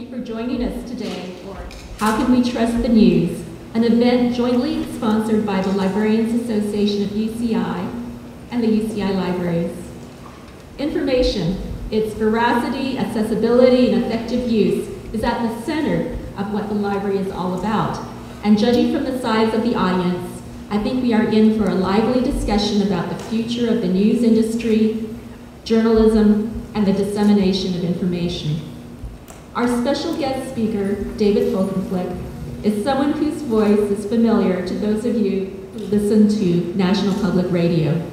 you for joining us today for How Can We Trust the News, an event jointly sponsored by the Librarians Association of UCI and the UCI Libraries. Information, its veracity, accessibility, and effective use is at the center of what the library is all about. And judging from the size of the audience, I think we are in for a lively discussion about the future of the news industry, journalism, and the dissemination of information. Our special guest speaker, David Folkenflik, is someone whose voice is familiar to those of you who listen to National Public Radio.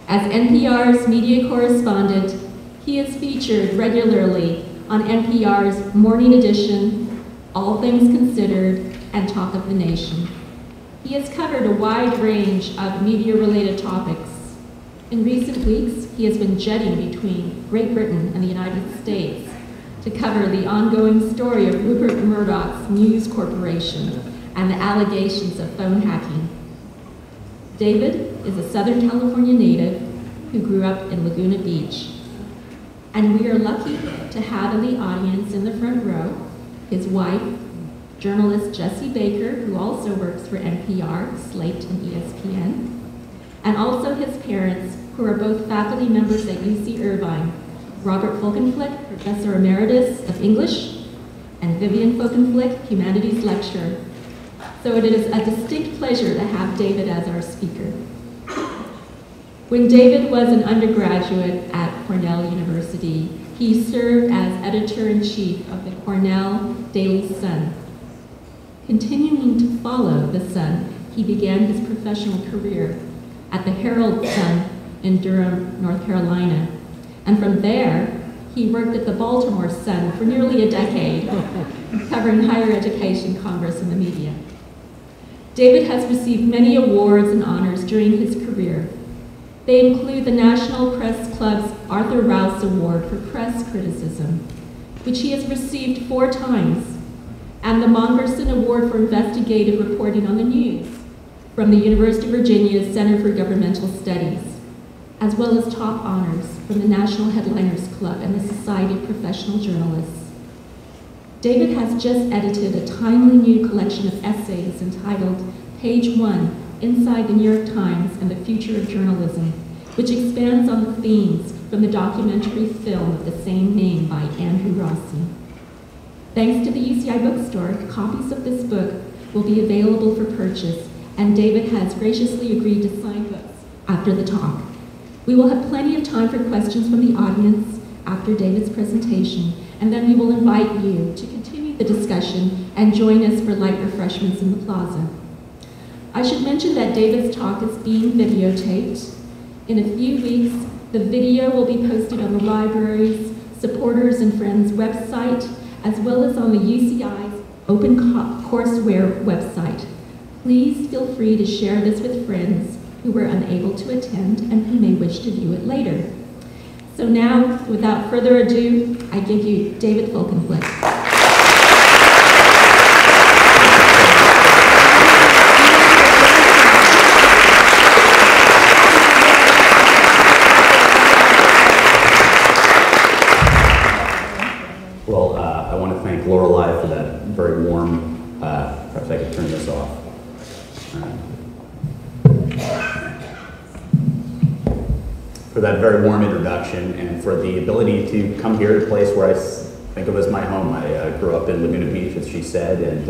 As NPR's media correspondent, he is featured regularly on NPR's Morning Edition, All Things Considered, and Talk of the Nation. He has covered a wide range of media-related topics. In recent weeks, he has been jetting between Great Britain and the United States to cover the ongoing story of Rupert Murdoch's News Corporation and the allegations of phone hacking. David is a Southern California native who grew up in Laguna Beach. And we are lucky to have in the audience in the front row his wife, journalist Jessie Baker, who also works for NPR, Slate, and ESPN, and also his parents, who are both faculty members at UC Irvine, Robert Folkenflik, Professor Emeritus of English, and Vivian Folkenflik, Humanities Lecturer. So it is a distinct pleasure to have David as our speaker. When David was an undergraduate at Cornell University, he served as editor-in-chief of the Cornell Daily Sun. Continuing to follow the Sun, he began his professional career at the Herald Sun in Durham, North Carolina. And from there, he worked at the Baltimore Sun for nearly a decade, covering higher education, Congress, and the media. David has received many awards and honors during his career. They include the National Press Club's Arthur Rouse Award for Press Criticism, which he has received 4 times, and the Mongerson Award for Investigative Reporting on the News from the University of Virginia's Center for Governmental Studies, as well as top honors from the National Headliners Club and the Society of Professional Journalists. David has just edited a timely new collection of essays entitled Page 1, Inside the New York Times and the Future of Journalism, which expands on the themes from the documentary film of the same name by Andrew Rossi. Thanks to the UCI bookstore, copies of this book will be available for purchase, and David has graciously agreed to sign books after the talk. We will have plenty of time for questions from the audience after David's presentation, and then we will invite you to continue the discussion and join us for light refreshments in the plaza. I should mention that David's talk is being videotaped. In a few weeks, the video will be posted on the library's Supporters and Friends website, as well as on the UCI's OpenCourseware website. Please feel free to share this with friends who were unable to attend and who may wish to view it later. So now, without further ado, I give you David Folkenflik. Well, I want to thank Lorelei for that very warm, perhaps I could turn this off. For that very warm introduction and for the ability to come here to a place where I think of as my home. I grew up in Laguna Beach, as she said, and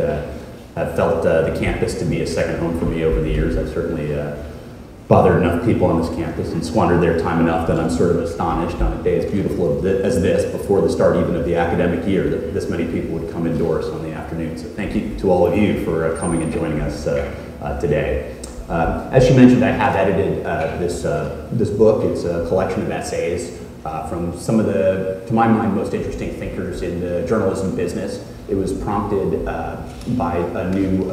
have felt the campus to be a second home for me over the years. I've certainly bothered enough people on this campus and squandered their time enough that I'm sort of astonished on a day as beautiful as this, before the start even of the academic year, that this many people would come indoors on the afternoon. So thank you to all of you for coming and joining us today. As she mentioned, I have edited this book. It's a collection of essays from some of the, to my mind, most interesting thinkers in the journalism business. It was prompted by a new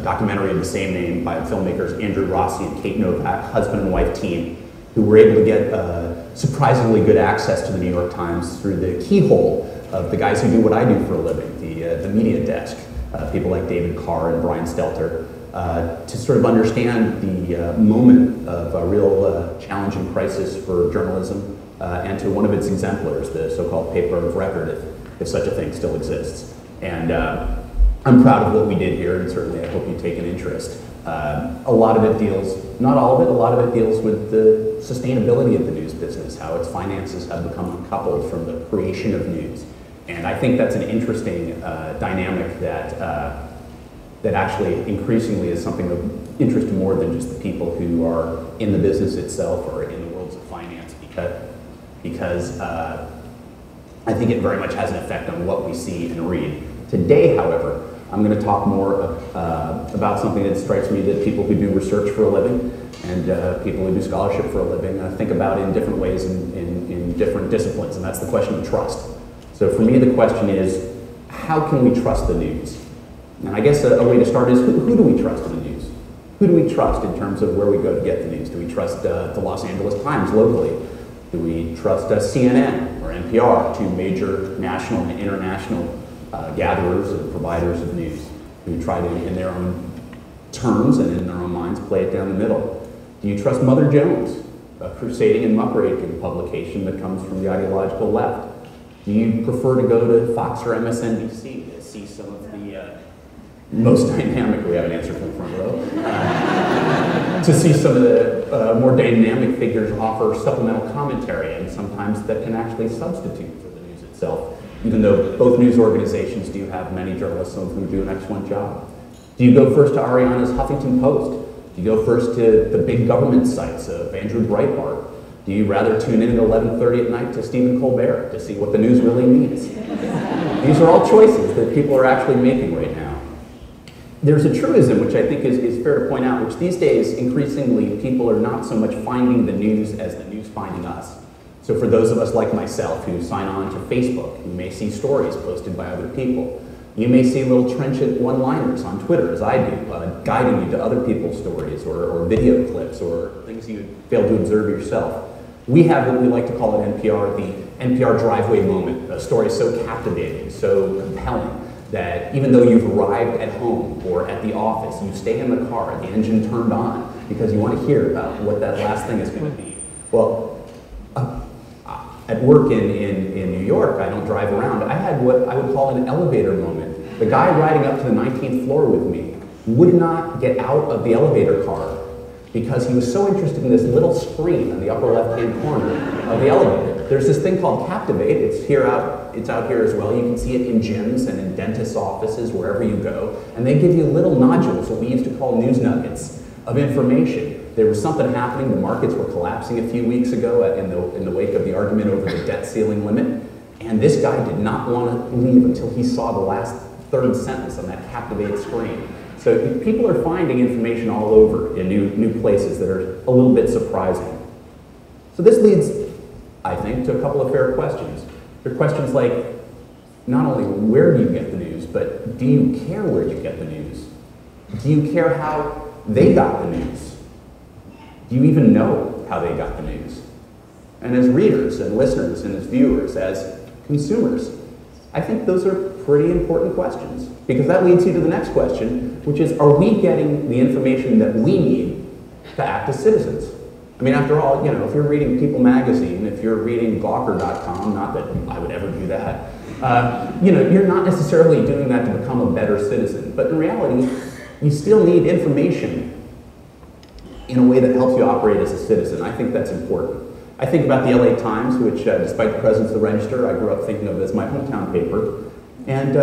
documentary of the same name by filmmakers Andrew Rossi and Kate Novak, husband and wife team, who were able to get surprisingly good access to the New York Times through the keyhole of the guys who do what I do for a living, the media desk, people like David Carr and Brian Stelter, to sort of understand the moment of a real challenging crisis for journalism and to one of its exemplars, the so-called paper of record. if such a thing still exists. And I'm proud of what we did here, and certainly I hope you take an interest. A lot of it deals, not all of it, a lot of it deals with the sustainability of the news business, how its finances have become uncoupled from the creation of news. And I think that's an interesting dynamic that actually increasingly is something of interest to more than just the people who are in the business itself or in the worlds of finance, because I think it very much has an effect on what we see and read. Today, however, I'm going to talk more about something that strikes me that people who do research for a living and people who do scholarship for a living think about in different ways in different disciplines, and that's the question of trust. So for me, the question is, how can we trust the news? And I guess a way to start is, who do we trust in the news? Who do we trust in terms of where we go to get the news? Do we trust the Los Angeles Times locally? Do we trust CNN or NPR, two major national and international gatherers and providers of news who try to, in their own terms and in their own minds, play it down the middle? Do you trust Mother Jones, a crusading and muckraking publication that comes from the ideological left? Do you prefer to go to Fox or MSNBC to see some of the most dynamic, we have an answer from the front row, to see some of the more dynamic figures offer supplemental commentary, and sometimes that can actually substitute for the news itself, even though both news organizations do have many journalists, some of whom do an excellent job? Do you go first to Ariana's Huffington Post? Do you go first to the big government sites of Andrew Breitbart? Do you rather tune in at 11:30 at night to Stephen Colbert to see what the news really means? These are all choices that people are actually making right now. There's a truism, which I think is fair to point out, which these days, increasingly, people are not so much finding the news as the news finding us. So for those of us like myself who sign on to Facebook, you may see stories posted by other people. You may see little trenchant one-liners on Twitter, as I do, guiding you to other people's stories or video clips or things you fail to observe yourself. We have what we like to call at NPR the NPR driveway moment, a story so captivating, so compelling, that even though you've arrived at home or at the office, you stay in the car, the engine turned on, because you want to hear about what that last thing is going to be. Well, at work in New York, I don't drive around. I had what I would call an elevator moment. The guy riding up to the 19th floor with me would not get out of the elevator car because he was so interested in this little screen on the upper left-hand corner of the elevator. There's this thing called Captivate. It's out here as well. You can see it in gyms and in dentists' offices, wherever you go. And they give you little nodules, what we used to call news nuggets, of information. There was something happening. The markets were collapsing a few weeks ago in the wake of the argument over the debt ceiling limit. And this guy did not want to leave until he saw the last third sentence on that Captivate screen. So people are finding information all over in new places that are a little bit surprising. So this leads, I think, to a couple of fair questions. There are questions like, not only where do you get the news, but do you care where you get the news? Do you care how they got the news? Do you even know how they got the news? And as readers and listeners and as viewers, as consumers, I think those are pretty important questions, because that leads you to the next question, which is, are we getting the information that we need to act as citizens? I mean, after all, you know, if you're reading People magazine, if you're reading Gawker.com, not that I would ever do that, you know, you're not necessarily doing that to become a better citizen. But in reality, you still need information in a way that helps you operate as a citizen. I think that's important. I think about the LA Times, which, despite the presence of the Register, I grew up thinking of as my hometown paper. And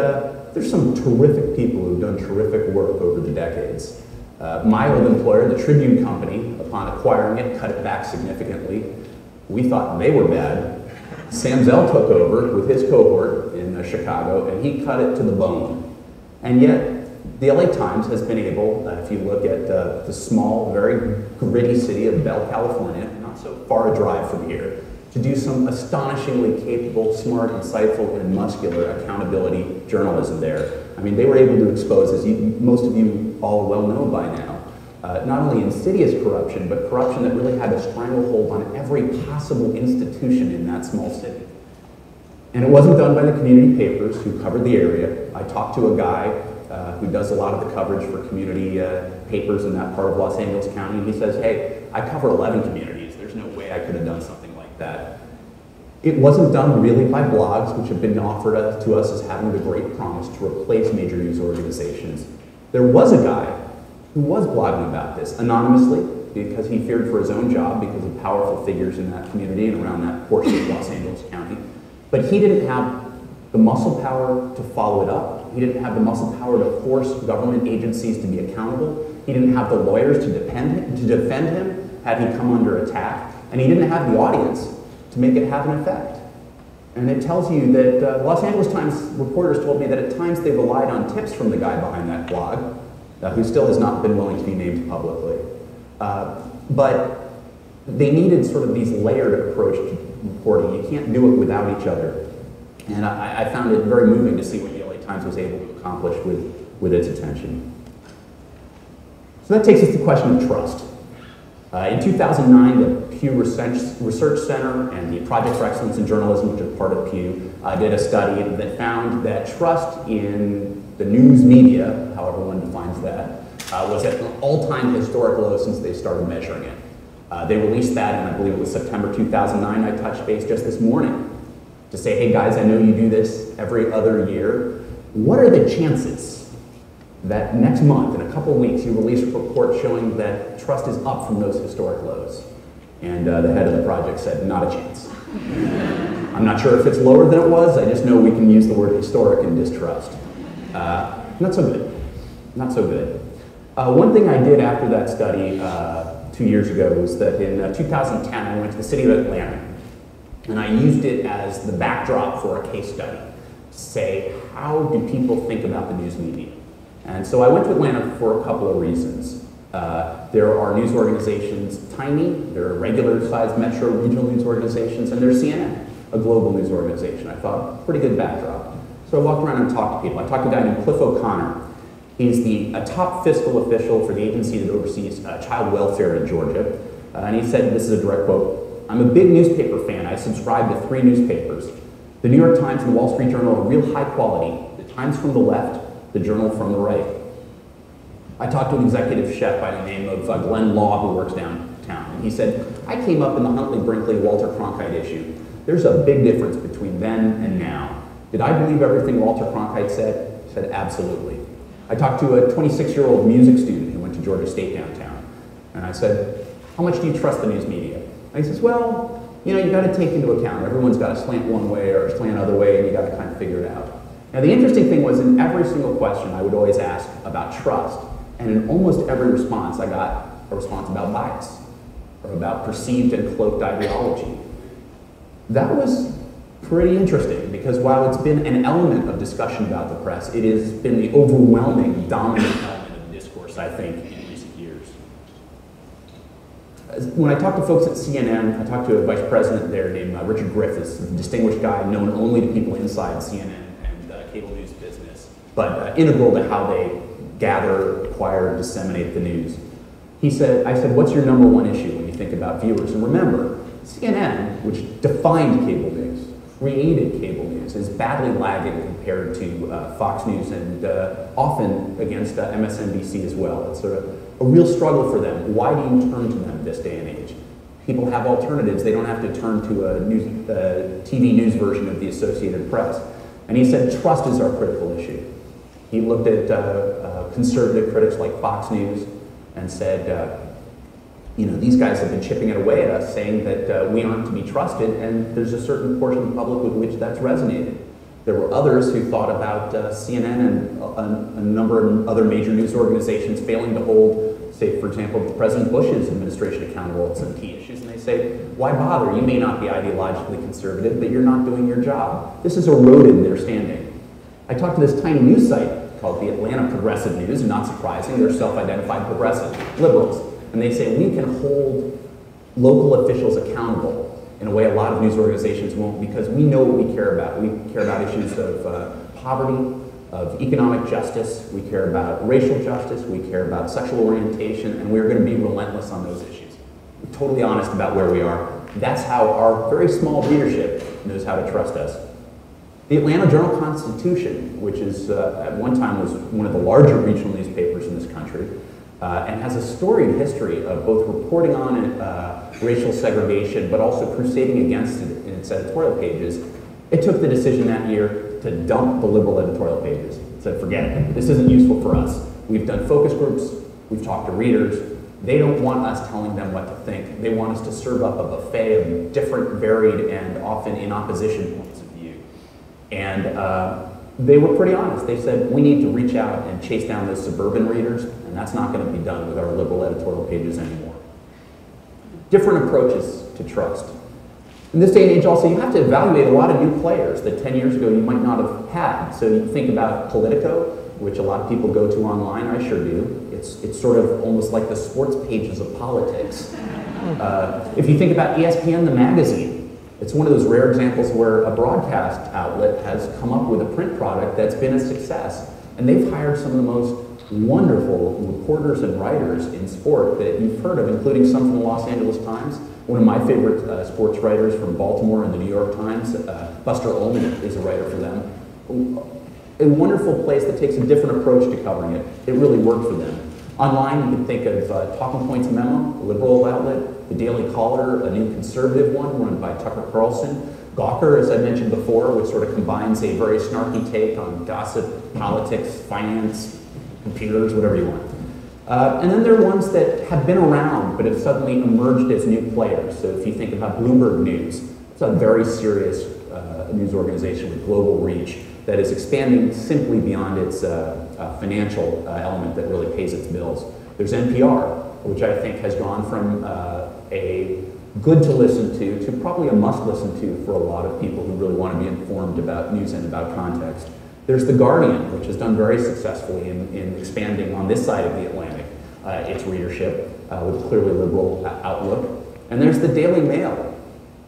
there's some terrific people who've done terrific work over the decades. My old employer, the Tribune Company, upon acquiring it, cut it back significantly. We thought they were bad. Sam Zell took over with his cohort in Chicago, and he cut it to the bone. And yet, the LA Times has been able, if you look at the small, very gritty city of Bell, California, not so far a drive from here, to do some astonishingly capable, smart, insightful, and muscular accountability journalism there. I mean, they were able to expose, as most of you all well know by now, not only insidious corruption, but corruption that really had a stranglehold on every possible institution in that small city. And it wasn't done by the community papers who covered the area. I talked to a guy who does a lot of the coverage for community papers in that part of Los Angeles County, and he says, hey, I cover 11 communities. There's no way I could have done something like that. It wasn't done really by blogs, which have been offered to us as having the great promise to replace major news organizations. There was a guy who was blogging about this anonymously because he feared for his own job because of powerful figures in that community and around that portion of Los Angeles County. But he didn't have the muscle power to follow it up. He didn't have the muscle power to force government agencies to be accountable. He didn't have the lawyers to defend him had he come under attack. And he didn't have the audience to make it have an effect. And it tells you that Los Angeles Times reporters told me that at times they relied on tips from the guy behind that blog, who still has not been willing to be named publicly. But they needed sort of these layered approach to reporting. You can't do it without each other. And I found it very moving to see what the LA Times was able to accomplish with its attention. So that takes us to the question of trust. In 2009, the Pew Research Center and the Project for Excellence in Journalism, which is part of Pew, did a study that found that trust in the news media, however one defines that, was at an all-time historic low since they started measuring it. They released that in, I believe it was September 2009. I touched base just this morning to say, hey guys, I know you do this every other year. What are the chances that next month, in a couple of weeks, you release a report showing that trust is up from those historic lows? And the head of the project said, not a chance. I'm not sure if it's lower than it was. I just know we can use the word historic in distrust. Not so good. Not so good. One thing I did after that study 2 years ago was that in 2010, I went to the city of Atlanta, and I used it as the backdrop for a case study to say, how do people think about the news media? And so I went to Atlanta for a couple of reasons. There are news organizations, tiny, there are regular-sized metro regional news organizations, and there's CNN, a global news organization. I thought, pretty good backdrop. So I walked around and talked to people. I talked to a guy named Cliff O'Connor. He's a top fiscal official for the agency that oversees child welfare in Georgia. And he said, this is a direct quote, I'm a big newspaper fan. I subscribe to 3 newspapers. The New York Times and the Wall Street Journal are real high quality. The Times from the left, the Journal from the right. I talked to an executive chef by the name of Glenn Law who works downtown. And he said, I came up in the Huntley-Brinkley-Walter Cronkite issue. There's a big difference between then and now. Did I believe everything Walter Cronkite said? He said, absolutely. I talked to a 26-year-old music student who went to Georgia State downtown. And I said, how much do you trust the news media? And he says, well, you know, you got to take into account. Everyone's got to slant one way or slant another way, and you got to kind of figure it out. Now, the interesting thing was in every single question, I would always ask about trust. And in almost every response, I got a response about bias or about perceived and cloaked ideology. That was pretty interesting because while it's been an element of discussion about the press, it has been the overwhelming, dominant element of the discourse, I think, in recent years. When I talk to folks at CNN, I talked to a vice president there named Richard Griffiths, a distinguished guy known only to people inside CNN and the cable news business, but integral to how they gather, acquire, disseminate the news. I said, what's your number one issue when you think about viewers? And remember, CNN, which defined cable news, created cable news, is badly lagging compared to Fox News and often against MSNBC as well. It's a real struggle for them. Why do you turn to them this day and age? People have alternatives. They don't have to turn to a TV news version of the Associated Press. And he said, trust is our critical issue. He looked at conservative critics like Fox News and said, you know, these guys have been chipping it away at us, saying that we aren't to be trusted, and there's a certain portion of the public with which that's resonated. There were others who thought about CNN and a number of other major news organizations failing to hold, say, for example, President Bush's administration accountable on some key issues, and they say, why bother? You may not be ideologically conservative, but you're not doing your job. This has eroded their standing. I talked to this tiny news site called the Atlanta Progressive News, and not surprising, they're self-identified progressive liberals. And they say we can hold local officials accountable in a way a lot of news organizations won't because we know what we care about. We care about issues of poverty, of economic justice, we care about racial justice, we care about sexual orientation, and we're going to be relentless on those issues. We're totally honest about where we are. That's how our very small readership knows how to trust us. The Atlanta Journal-Constitution, which is at one time was one of the larger regional newspapers in this country, and has a storied history of both reporting on racial segregation, but also crusading against it its editorial pages, it took the decision that year to dump the liberal editorial pages. It said, forget it, this isn't useful for us. We've done focus groups, we've talked to readers. They don't want us telling them what to think. They want us to serve up a buffet of different, varied, and often in opposition points of view. And they were pretty honest. They said, we need to reach out and chase down those suburban readers, and that's not going to be done with our liberal editorial pages anymore. Different approaches to trust. In this day and age also, you have to evaluate a lot of new players that 10 years ago you might not have had. So you think about Politico, which a lot of people go to online, I sure do. It's sort of almost like the sports pages of politics. If you think about ESPN, the magazine, it's one of those rare examples where a broadcast outlet has come up with a print product that's been a success. And they've hired some of the most wonderful reporters and writers in sport that you've heard of, including some from the Los Angeles Times. One of my favorite sports writers from Baltimore and the New York Times, Buster Ullman, is a writer for them. A wonderful place that takes a different approach to covering it. It really worked for them. Online, you can think of Talking Points Memo, a liberal outlet, the Daily Caller, a new conservative one run by Tucker Carlson, Gawker, as I mentioned before, which sort of combines a very snarky take on gossip, politics, finance, computers, whatever you want. And then there are ones that have been around but have suddenly emerged as new players. So if you think about Bloomberg News, it's a very serious news organization with global reach that is expanding simply beyond its financial element that really pays its bills. There's NPR, which I think has gone from a good to listen to probably a must listen to for a lot of people who really want to be informed about news and about context. There's The Guardian, which has done very successfully in expanding on this side of the Atlantic its readership with a clearly liberal outlook. And there's the Daily Mail,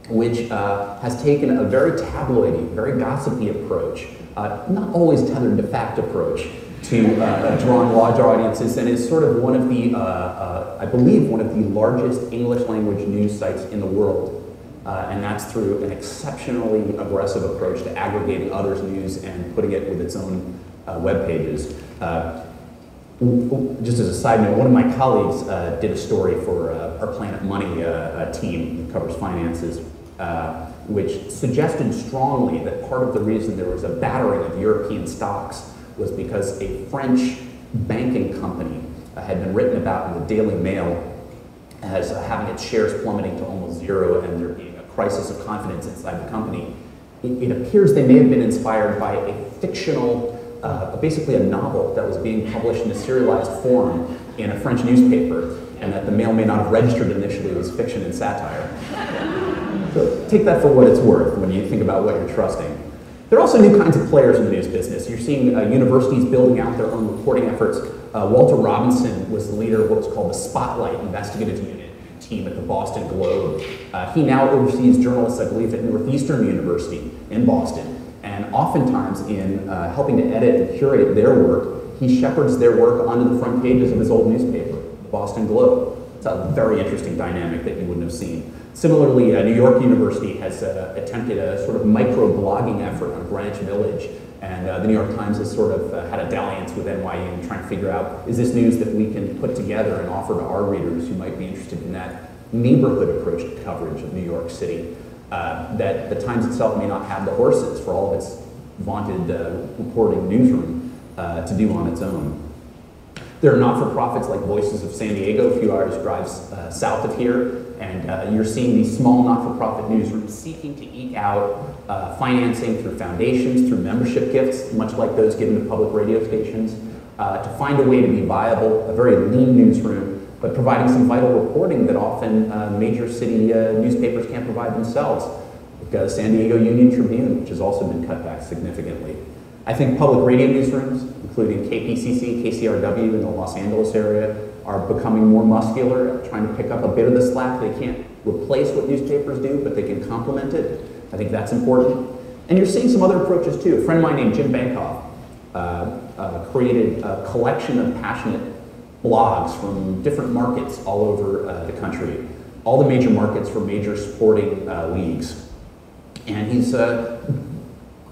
which has taken a very tabloidy, very gossipy approach, not always tethered to fact approach, to draw larger audiences, and is sort of one of the, I believe, one of the largest English language news sites in the world. And that's through an exceptionally aggressive approach to aggregating others' news and putting it with its own web pages. Just as a side note, one of my colleagues did a story for our Planet Money team that covers finances, which suggested strongly that part of the reason there was a battering of European stocks was because a French banking company had been written about in the Daily Mail as having its shares plummeting to almost zero and there being a crisis of confidence inside the company. It appears they may have been inspired by a fictional, basically a novel that was being published in a serialized form in a French newspaper, and that the Mail may not have registered initially as fiction and satire. So take that for what it's worth when you think about what you're trusting. There are also new kinds of players in the news business. You're seeing universities building out their own reporting efforts. Walter Robinson was the leader of what was called the Spotlight Investigative Unit team at the Boston Globe. He now oversees journalists, I believe, at Northeastern University in Boston. And oftentimes in helping to edit and curate their work, he shepherds their work onto the front pages of his old newspaper, the Boston Globe. It's a very interesting dynamic that you wouldn't have seen. Similarly, New York University has attempted a sort of micro-blogging effort on Greenwich Village, and the New York Times has sort of had a dalliance with NYU in trying to figure out, is this news that we can put together and offer to our readers who might be interested in that neighborhood approach to coverage of New York City, that the Times itself may not have the horses for all of its vaunted reporting newsroom to do on its own. There are not-for-profits like Voices of San Diego, a few hours drives south of here, and you're seeing these small not-for-profit newsrooms seeking to eke out financing through foundations, through membership gifts, much like those given to public radio stations, to find a way to be viable, a very lean newsroom, but providing some vital reporting that often major city newspapers can't provide themselves. Like San Diego Union Tribune, which has also been cut back significantly. I think public radio newsrooms, including KPCC, KCRW in the Los Angeles area, are becoming more muscular, trying to pick up a bit of the slack. They can't replace what newspapers do, but they can complement it. I think that's important. And you're seeing some other approaches too. A friend of mine named Jim Bankoff created a collection of passionate blogs from different markets all over the country, all the major markets for major sporting leagues. And he's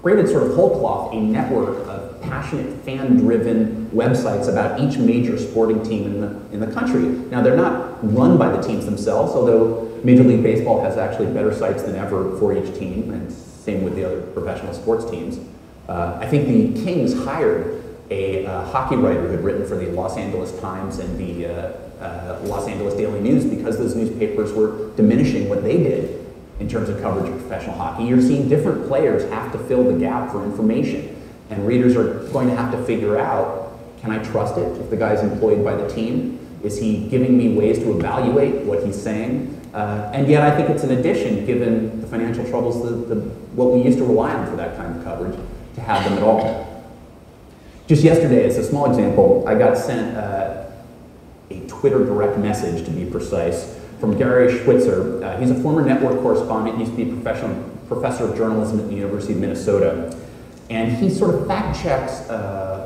created sort of whole cloth a network of passionate, fan-driven websites about each major sporting team in the country. Now, they're not run by the teams themselves, although Major League Baseball has actually better sites than ever for each team, and same with the other professional sports teams. I think the Kings hired a hockey writer who had written for the Los Angeles Times and the Los Angeles Daily News because those newspapers were diminishing what they did in terms of coverage of professional hockey. You're seeing different players have to fill the gap for information, and readers are going to have to figure out, can I trust it if the guy's employed by the team? Is he giving me ways to evaluate what he's saying? And yet I think it's an addition, given the financial troubles, what we used to rely on for that kind of coverage, to have them at all. Just yesterday, as a small example, I got sent a Twitter direct message, to be precise, from Gary Schwitzer. He's a former network correspondent, used to be a professor of journalism at the University of Minnesota. And he sort of fact-checks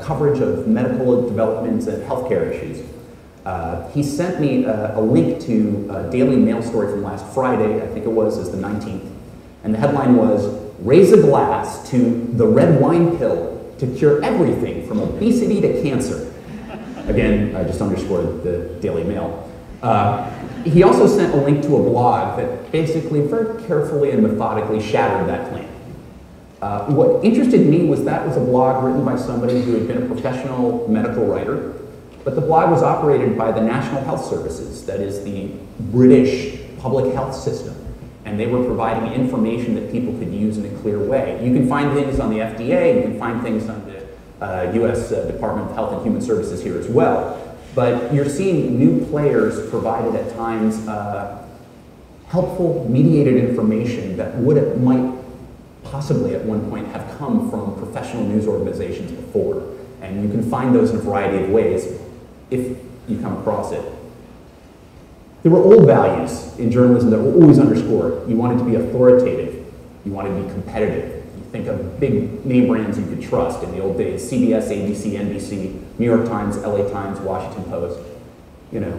coverage of medical developments and healthcare issues. He sent me a link to a Daily Mail story from last Friday, I think it was, as the 19th. And the headline was, "Raise a glass to the red wine pill to cure everything from obesity to cancer." Again, I just underscored the Daily Mail. He also sent a link to a blog that basically very carefully and methodically shattered that claim. What interested me was that was a blog written by somebody who had been a professional medical writer, but the blog was operated by the National Health Services, that is the British public health system, and they were providing information that people could use in a clear way. You can find things on the FDA, you can find things on the US Department of Health and Human Services here as well, but you're seeing new players provided at times helpful, mediated information that might possibly at one point have come from professional news organizations before. And you can find those in a variety of ways if you come across it. There were old values in journalism that were always underscored. You wanted to be authoritative. You wanted to be competitive. You think of big name brands you could trust in the old days: CBS, ABC, NBC, New York Times, LA Times, Washington Post, you know.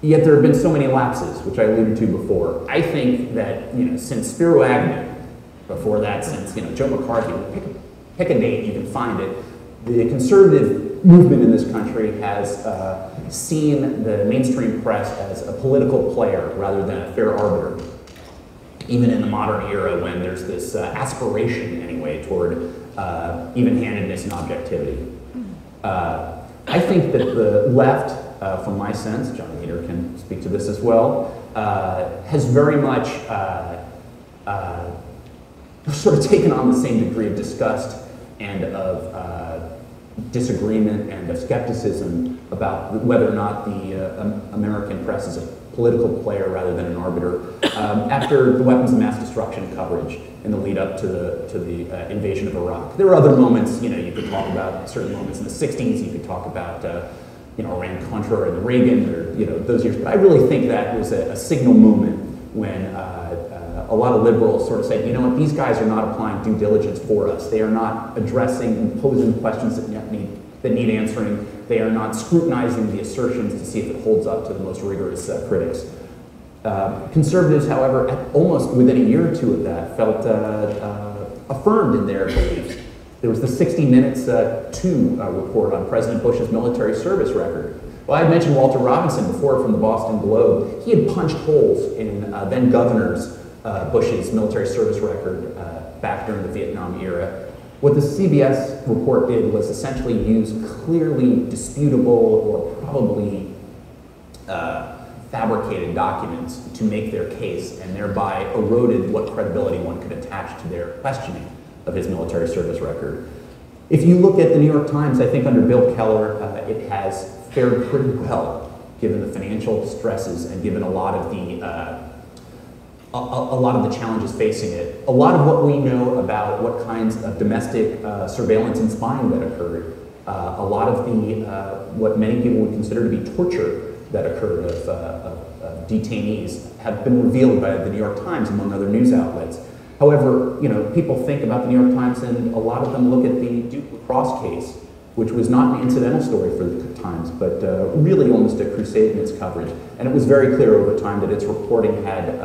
Yet there have been so many lapses, which I alluded to before. I think that, you know, since Spiro Agnew, before that, since, you know, Joe McCarthy, pick a date, you can find it, the conservative movement in this country has seen the mainstream press as a political player rather than a fair arbiter. Even in the modern era, when there's this aspiration, anyway, toward even-handedness and objectivity. I think that the left, from my sense, John Leader can speak to this as well, has very much sort of taken on the same degree of disgust and of disagreement and of skepticism about whether or not the American press is a political player rather than an arbiter after the weapons of mass destruction coverage in the lead up to the invasion of Iraq. There were other moments, you know, you could talk about certain moments in the 60s, you could talk about you know, Iran-Contra and Reagan, or, you know, those years. But I really think that was a signal moment when a lot of liberals sort of said, you know what, these guys are not applying due diligence for us. They are not addressing and posing questions that need answering. They are not scrutinizing the assertions to see if it holds up to the most rigorous critics. Conservatives, however, almost within a year or two of that, felt affirmed in their beliefs. There was the 60 Minutes 2 report on President Bush's military service record. Well, I had mentioned Walter Robinson before from the Boston Globe. He had punched holes in then Governor's Bush's military service record back during the Vietnam era. What the CBS report did was essentially use clearly disputable or probably fabricated documents to make their case, and thereby eroded what credibility one could attach to their questioning of his military service record. If you look at the New York Times, I think under Bill Keller, it has fared pretty well, given the financial stresses and given a lot of the challenges facing it. A lot of what we know about what kinds of domestic surveillance and spying that occurred, a lot of the what many people would consider to be torture that occurred of detainees have been revealed by the New York Times, among other news outlets. However, you know, people think about the New York Times, and a lot of them look at the Duke lacrosse case, which was not an incidental story for the Times, but really almost a crusade in its coverage. And it was very clear over time that its reporting had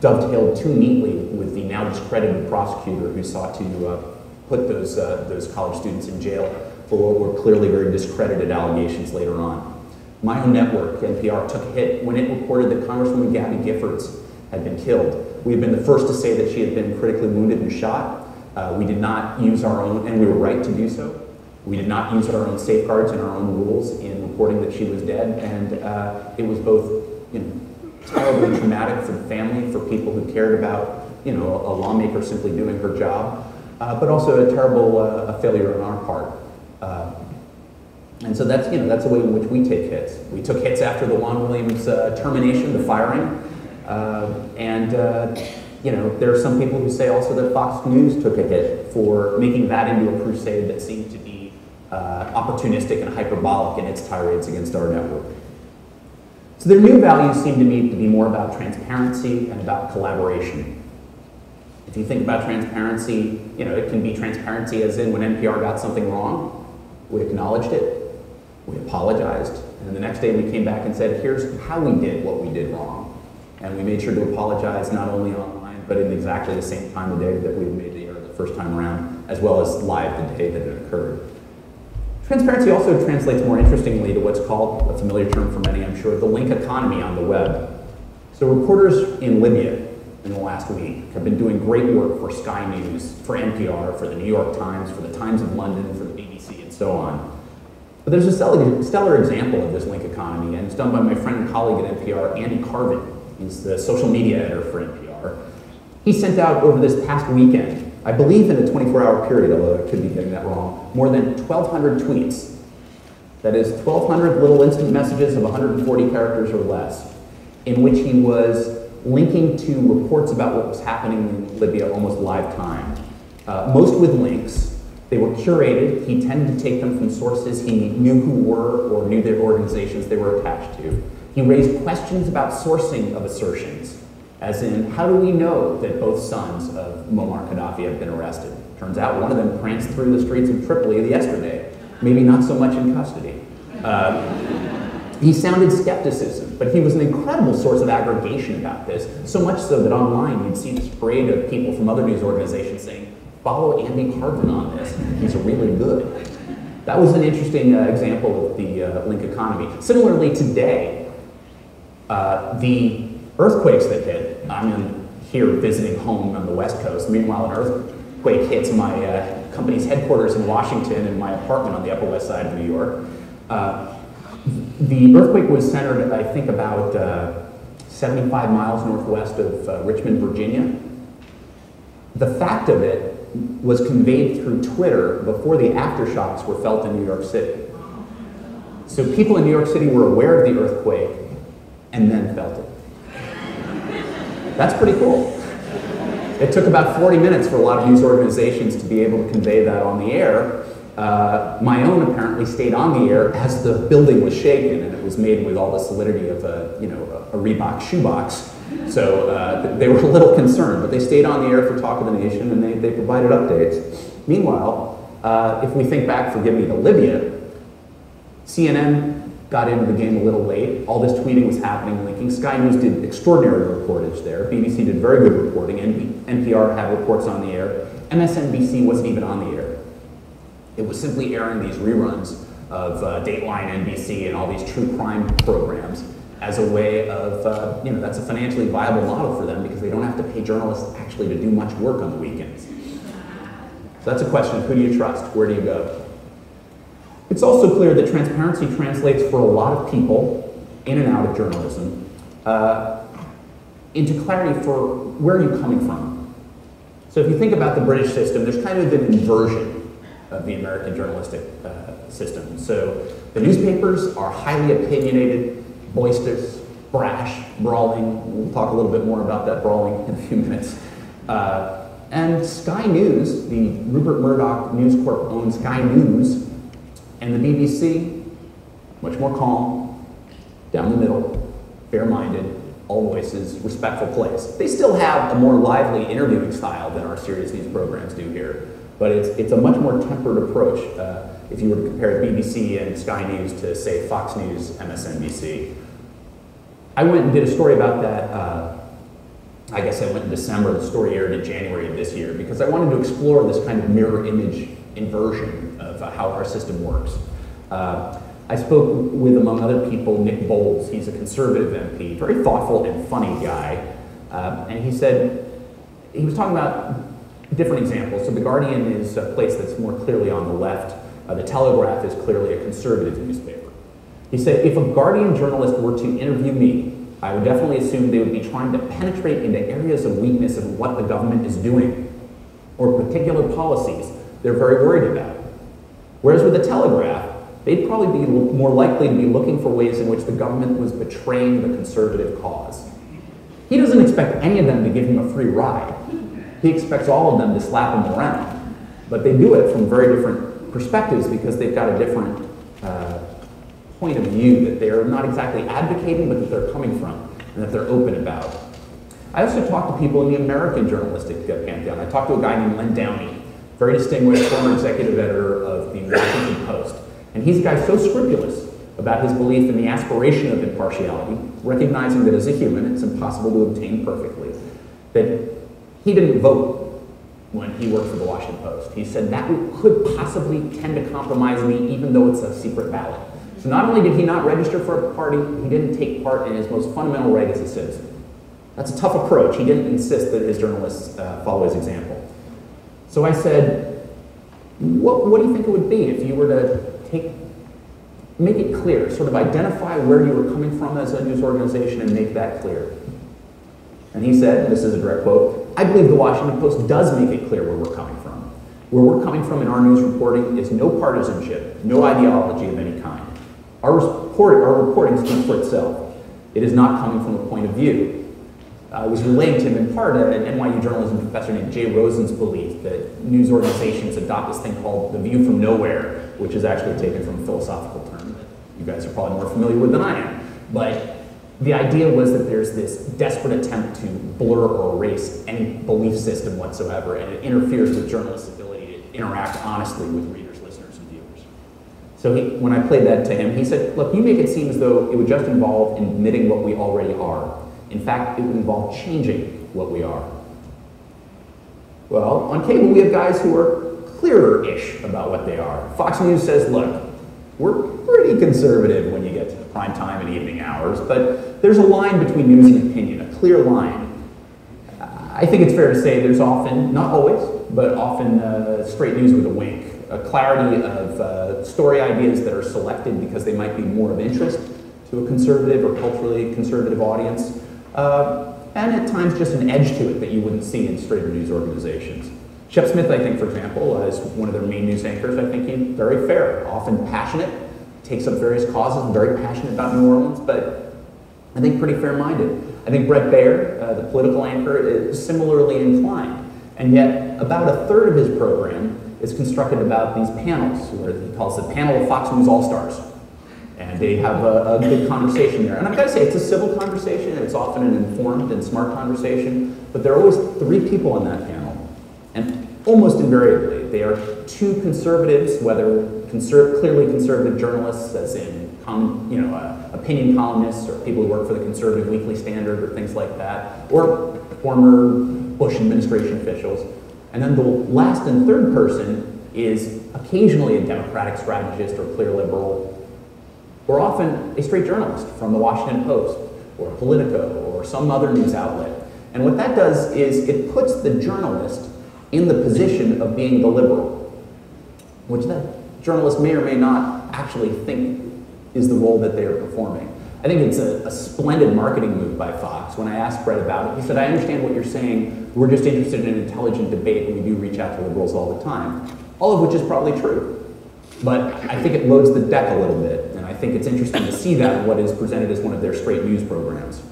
dovetailed too neatly with the now discredited prosecutor who sought to put those college students in jail for what were clearly very discredited allegations later on. My own network, NPR, took a hit when it reported that Congresswoman Gabby Giffords had been killed. We had been the first to say that she had been critically wounded and shot. We did not use our own, and we were right to do so. We did not use our own safeguards and our own rules in reporting that she was dead, and it was both, terribly traumatic for the family, for people who cared about, a lawmaker simply doing her job, but also a terrible failure on our part. And so that's the way in which we take hits. We took hits after the Juan Williams termination, the firing, there are some people who say also that Fox News took a hit for making that into a crusade that seemed to be opportunistic and hyperbolic in its tirades against our network. So their new values seem to me to be more about transparency and about collaboration. If you think about transparency, it can be transparency as in when NPR got something wrong, we acknowledged it, we apologized, and the next day we came back and said, here's how we did what we did wrong. And we made sure to apologize not only online, but in exactly the same time of day that we made the error the first time around, as well as live the day that it occurred. Transparency also translates more interestingly to what's called, a familiar term for many, I'm sure, the link economy on the web. So reporters in Libya in the last week have been doing great work for Sky News, for NPR, for the New York Times, for the Times of London, for the BBC, and so on. But there's a stellar example of this link economy, and it's done by my friend and colleague at NPR, Andy Carvin. He's the social media editor for NPR. He sent out over this past weekend, I believe in a 24-hour period, although I could be getting that wrong, more than 1,200 tweets. That is 1,200 little instant messages of 140 characters or less, in which he was linking to reports about what was happening in Libya almost live time. Most with links. They were curated. He tended to take them from sources he knew who were or knew their organizations they were attached to. He raised questions about sourcing of assertions, as in, how do we know that both sons of Muammar Gaddafi have been arrested? Turns out one of them pranced through the streets of Tripoli yesterday, maybe not so much in custody. He sounded skepticism, but he was an incredible source of aggregation about this, so much so that online you'd see this parade of people from other news organizations saying, follow Andy Carvin on this, he's really good. That was an interesting example of the link economy. Similarly, today, the earthquakes that hit, I'm here visiting home on the West Coast. Meanwhile, an earthquake hits my company's headquarters in Washington and my apartment on the Upper West Side of New York. The earthquake was centered, I think, about 75 miles northwest of Richmond, Virginia. The fact of it was conveyed through Twitter before the aftershocks were felt in New York City. So people in New York City were aware of the earthquake and then felt it. That's pretty cool. It took about 40 minutes for a lot of news organizations to be able to convey that on the air. My own apparently stayed on the air as the building was shaken, and it was made with all the solidity of a Reebok shoebox. So they were a little concerned, but they stayed on the air for Talk of the Nation, and they provided updates. Meanwhile, if we think back, forgive me, to Libya, CNN got into the game a little late. All this tweeting was happening, linking. Sky News did extraordinary reportage there. BBC did very good reporting. NPR had reports on the air. MSNBC wasn't even on the air. It was simply airing these reruns of Dateline NBC and all these true crime programs as a way of, that's a financially viable model for them because they don't have to pay journalists actually to do much work on the weekends. So that's a question of who do you trust? Where do you go? It's also clear that transparency translates for a lot of people in and out of journalism into clarity for where are you coming from. So if you think about the British system, there's kind of an inversion of the American journalistic system. So the newspapers are highly opinionated, boisterous, brash, brawling. We'll talk a little bit more about that brawling in a few minutes. And Sky News, the Rupert Murdoch News Corp owned Sky News, and the BBC, much more calm, down the middle, fair-minded, all voices, respectful place. They still have a more lively interviewing style than our serious news programs do here, but it's a much more tempered approach if you were to compare BBC and Sky News to, say, Fox News, MSNBC. I went and did a story about that, I guess I went in December, the story aired in January of this year, because I wanted to explore this kind of mirror image inversion of how our system works. I spoke with, among other people, Nick Bowles. He's a conservative MP, very thoughtful and funny guy. And he said, he was talking about different examples. So The Guardian is a place that's more clearly on the left. The Telegraph is clearly a conservative newspaper. He said, if a Guardian journalist were to interview me, I would definitely assume they would be trying to penetrate into areas of weakness of what the government is doing, or particular policies they're very worried about. Whereas with the Telegraph, they'd probably be more likely to be looking for ways in which the government was betraying the conservative cause. He doesn't expect any of them to give him a free ride. He expects all of them to slap him around. But they do it from very different perspectives because they've got a different point of view that they're not exactly advocating, but that they're coming from and that they're open about. I also talked to people in the American journalistic pantheon. I talked to a guy named Len Downey, very distinguished former executive editor of the Washington Post. And he's a guy so scrupulous about his belief in the aspiration of impartiality, recognizing that as a human it's impossible to obtain perfectly, that he didn't vote when he worked for the Washington Post. He said that could possibly tend to compromise me even though it's a secret ballot. So not only did he not register for a party, he didn't take part in his most fundamental right as a citizen. That's a tough approach. He didn't insist that his journalists follow his example. So I said, what do you think it would be if you were to make it clear, sort of identify where you were coming from as a news organization and make that clear? And he said, and this is a direct quote, I believe the Washington Post does make it clear where we're coming from. Where we're coming from in our news reporting is no partisanship, no ideology of any kind. Our reporting speaks for itself. It is not coming from a point of view. I was relaying to him in part an NYU journalism professor named Jay Rosen's belief that news organizations adopt this thing called the view from nowhere, which is actually taken from a philosophical term that you guys are probably more familiar with than I am. But the idea was that there's this desperate attempt to blur or erase any belief system whatsoever, and it interferes with journalists' ability to interact honestly with readers, listeners, and viewers. So when I played that to him, he said, look, you make it seem as though it would just involve admitting what we already are. In fact, it would involve changing what we are. Well, on cable, we have guys who are clearer-ish about what they are. Fox News says, look, we're pretty conservative when you get to prime time and evening hours, but there's a line between news and opinion, a clear line. I think it's fair to say there's often, not always, but often straight news with a wink, a clarity of story ideas that are selected because they might be more of interest to a conservative or culturally conservative audience. And at times just an edge to it that you wouldn't see in straighter news organizations. Shep Smith, I think, for example, as one of their main news anchors, I think he's very fair, often passionate, takes up various causes, very passionate about New Orleans, but I think pretty fair-minded. I think Brett Baer, the political anchor, is similarly inclined. And yet, about a third of his program is constructed about these panels, where he calls the panel of Fox News All-Stars. And they have a good conversation there. And I've got to say, it's a civil conversation, and it's often an informed and smart conversation, but there are always three people on that panel. And almost invariably, they are two conservatives, whether clearly conservative journalists, as in opinion columnists, or people who work for the Conservative Weekly Standard, or things like that, or former Bush administration officials. And then the last and third person is occasionally a Democratic strategist or clear liberal, or often a straight journalist from the Washington Post, or Politico, or some other news outlet. And what that does is it puts the journalist in the position of being the liberal, which that journalist may or may not actually think is the role that they are performing. I think it's a splendid marketing move by Fox. When I asked Brett about it, he said, I understand what you're saying. We're just interested in an intelligent debate, and we do reach out to liberals all the time. All of which is probably true. But I think it loads the deck a little bit, and I think it's interesting to see that in what is presented as one of their straight news programs.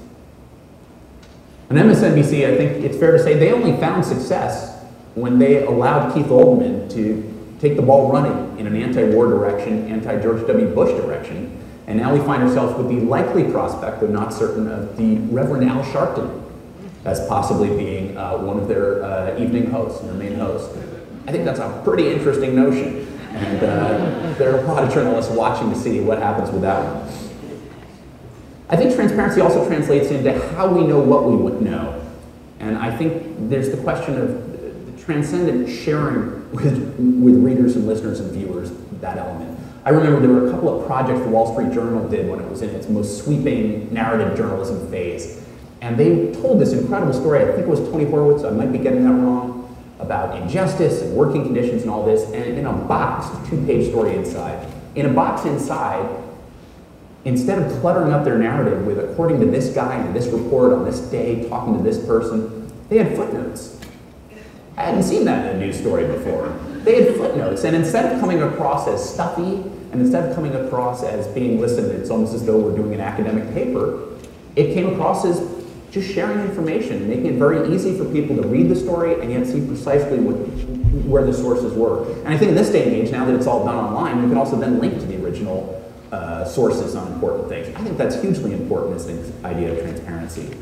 On MSNBC, I think it's fair to say they only found success when they allowed Keith Olbermann to take the ball running in an anti-war direction, anti-George W. Bush direction, and now we find ourselves with the likely prospect, though not certain, of the Reverend Al Sharpton as possibly being one of their evening hosts, their main host. I think that's a pretty interesting notion. And there are a lot of journalists watching to see what happens with that one. I think transparency also translates into how we know what we would know. And I think there's the question of the transcendent sharing with readers and listeners and viewers, that element. I remember there were a couple of projects the Wall Street Journal did when it was in its most sweeping narrative journalism phase. And they told this incredible story, I think it was Tony Horowitz, I might be getting that wrong, about injustice and working conditions and all this, and in a box, 2-page story inside. In a box inside, instead of cluttering up their narrative with according to this guy and this report on this day, talking to this person, they had footnotes. I hadn't seen that in a news story before. They had footnotes, and instead of coming across as stuffy, and instead of coming across as being listened, it's almost as though we're doing an academic paper, it came across as just sharing information, making it very easy for people to read the story and yet see precisely where the sources were. And I think in this day and age, now that it's all done online, we can also then link to the original sources on important things. I think that's hugely important, this idea of transparency.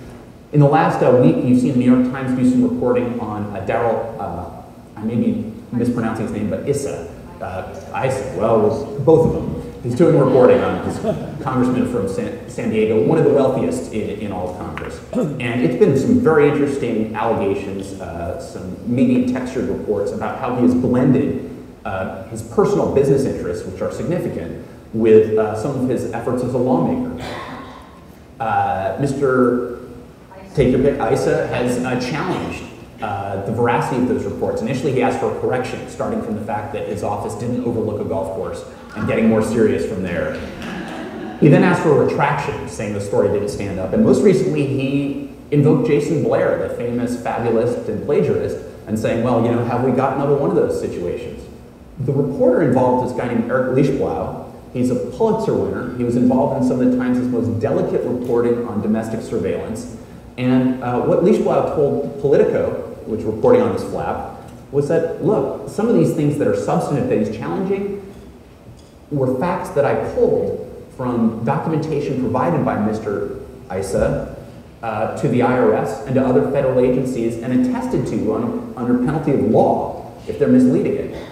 In the last week, you've seen the New York Times do some reporting on Daryl, I may be mispronouncing his name, but Issa. Well, both of them. He's doing reporting on his congressman from San Diego, one of the wealthiest in all of Congress. And it's been some very interesting allegations, some media textured reports about how he has blended his personal business interests, which are significant, with some of his efforts as a lawmaker. Mr. Take Your Pick, Issa, has challenged the veracity of those reports. Initially, he asked for a correction, starting from the fact that his office didn't overlook a golf course, and getting more serious from there. He then asked for a retraction, saying the story didn't stand up. And most recently, he invoked Jason Blair, the famous fabulist and plagiarist, and saying, well, you know, have we got another one of those situations? The reporter involved is a guy named Eric Lischblau. He's a Pulitzer winner. He was involved in some of the Times' most delicate reporting on domestic surveillance. And what Lischblau told Politico, which was reporting on this flap, was that, look, some of these things that are substantive that he's challenging were facts that I pulled from documentation provided by Mr. Issa to the IRS and to other federal agencies and attested to under penalty of law if they're misleading it.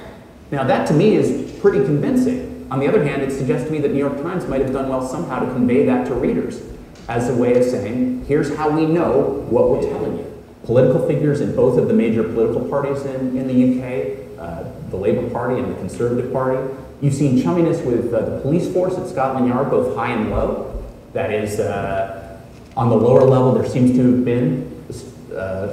Now that to me is pretty convincing. On the other hand, it suggests to me that New York Times might have done well somehow to convey that to readers as a way of saying, here's how we know what we're telling you. Political figures in both of the major political parties in the UK, the Labour Party and the Conservative Party. You've seen chumminess with the police force at Scotland Yard, both high and low. That is, on the lower level, there seems to have been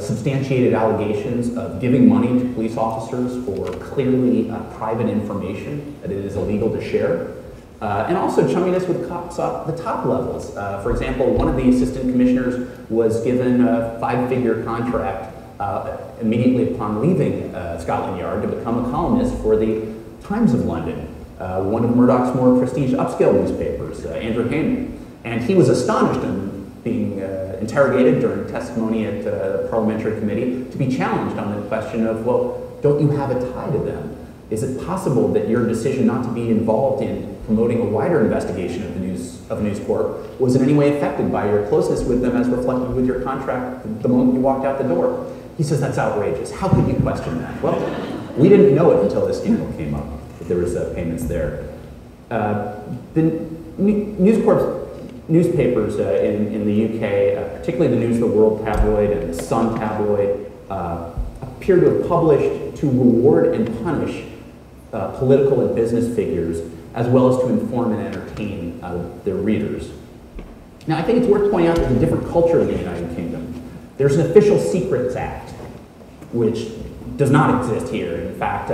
substantiated allegations of giving money to police officers for clearly private information that it is illegal to share. And also chumminess with cops at the top levels. For example, one of the assistant commissioners was given a 5-figure contract immediately upon leaving Scotland Yard to become a columnist for the Times of London, one of Murdoch's more prestige upscale newspapers, Andrew Hayman. And he was astonished in being interrogated during testimony at a parliamentary committee to be challenged on the question of, well, don't you have a tie to them? Is it possible that your decision not to be involved in promoting a wider investigation of News Corp was in any way affected by your closeness with them as reflected with your contract the moment you walked out the door? He says that's outrageous. How could you question that? Well, we didn't know it until this scandal came up, that there was payments there. The News Corp's newspapers in the UK, particularly the News of the World tabloid and the Sun tabloid, appear to have published to reward and punish political and business figures, as well as to inform and entertain their readers. Now, I think it's worth pointing out there's a different culture in the United Kingdom. There's an Official Secrets Act, which does not exist here. In fact,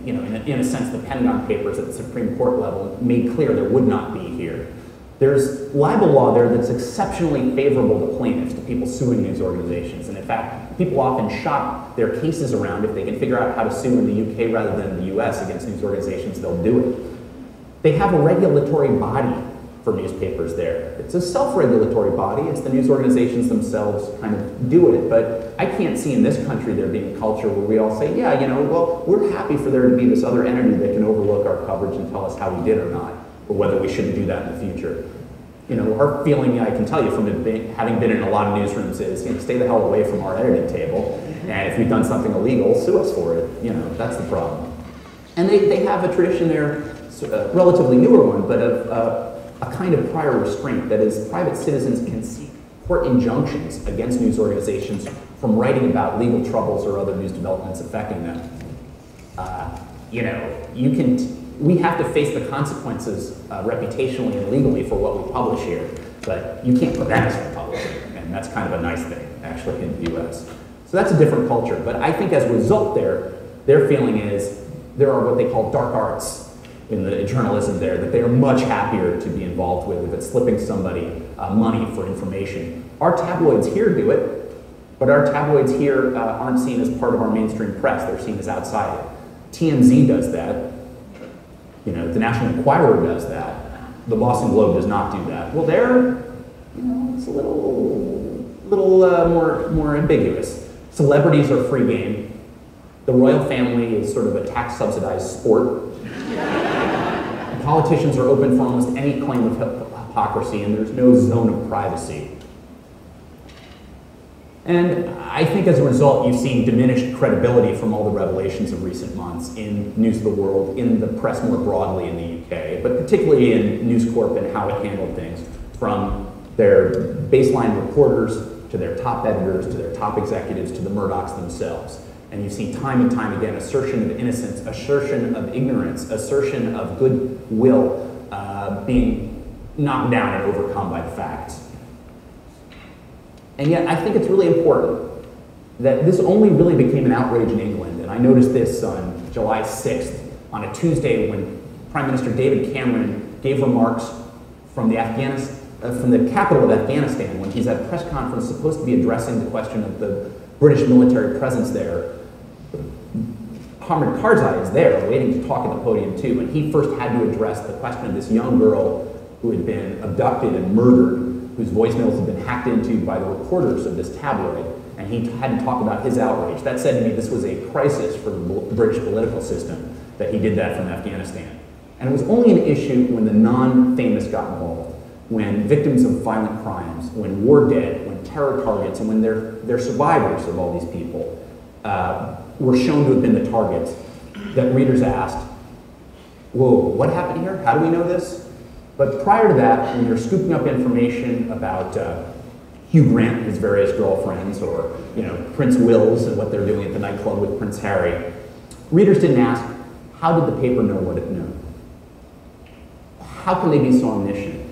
you know, in a sense, the Pentagon Papers at the Supreme Court level made clear there would not be here. There's libel law there that's exceptionally favorable to plaintiffs, to people suing news organizations. And in fact, people often shop their cases around. If they can figure out how to sue in the UK rather than in the US against news organizations, they'll do it. They have a regulatory body for newspapers there. It's a self-regulatory body. It's the news organizations themselves kind of do it. But I can't see in this country there being a culture where we all say, yeah, you know, well, we're happy for there to be this other entity that can overlook our coverage and tell us how we did or not, or whether we shouldn't do that in the future. You know, our feeling, I can tell you from having been in a lot of newsrooms, is, you know, stay the hell away from our editing table, and if we've done something illegal, sue us for it. You know, that's the problem. And they have a tradition there, a relatively newer one, but of a kind of prior restraint. That is, private citizens can seek court injunctions against news organizations from writing about legal troubles or other news developments affecting them. You know, we have to face the consequences reputationally and legally for what we publish here, but you can't prevent us from publishing, and that's kind of a nice thing, actually, in the US. So that's a different culture, but I think as a result their feeling is there are what they call dark arts in the journalism there that they are much happier to be involved with if it's slipping somebody money for information. Our tabloids here do it, but our tabloids here aren't seen as part of our mainstream press. They're seen as outside it. TMZ does that. You know, the National Enquirer does that. The Boston Globe does not do that. Well, they're, you know, it's a little more ambiguous. Celebrities are free game. The royal family is sort of a tax-subsidized sport. Politicians are open for almost any claim of hypocrisy, and there's no zone of privacy. And I think as a result, you've seen diminished credibility from all the revelations of recent months in News of the World, in the press more broadly in the UK, but particularly in News Corp and how it handled things, from their baseline reporters to their top editors to their top executives to the Murdochs themselves. And you've seen time and time again assertion of innocence, assertion of ignorance, assertion of goodwill being knocked down and overcome by the facts. And yet I think it's really important that this only really became an outrage in England. And I noticed this on July 6th, on a Tuesday when Prime Minister David Cameron gave remarks from the capital of Afghanistan when he's at a press conference supposed to be addressing the question of the British military presence there. Hamid Karzai is there waiting to talk at the podium too, and he first had to address the question of this young girl who had been abducted and murdered, whose voicemails had been hacked into by the reporters of this tabloid, and he had to talk about his outrage. That said to me this was a crisis for the British political system that he did that from Afghanistan. And it was only an issue when the non-famous got involved, when victims of violent crimes, when war dead, when terror targets, and when they're survivors of all these people were shown to have been the targets, that readers asked, whoa, what happened here? How do we know this? But prior to that, when you're scooping up information about Hugh Grant and his various girlfriends, or Prince Wills and what they're doing at the nightclub with Prince Harry, readers didn't ask, how did the paper know what it knew? How can they be so omniscient?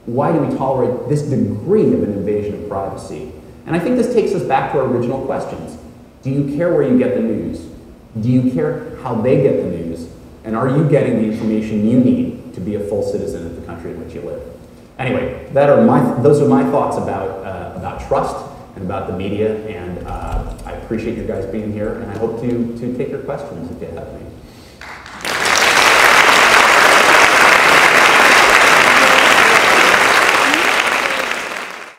Why do we tolerate this degree of an invasion of privacy? And I think this takes us back to our original questions. Do you care where you get the news? Do you care how they get the news? And are you getting the information you need to be a full citizen of the country in which you live? Anyway, those are my thoughts about trust and about the media, and I appreciate you guys being here, and I hope to take your questions if you have any.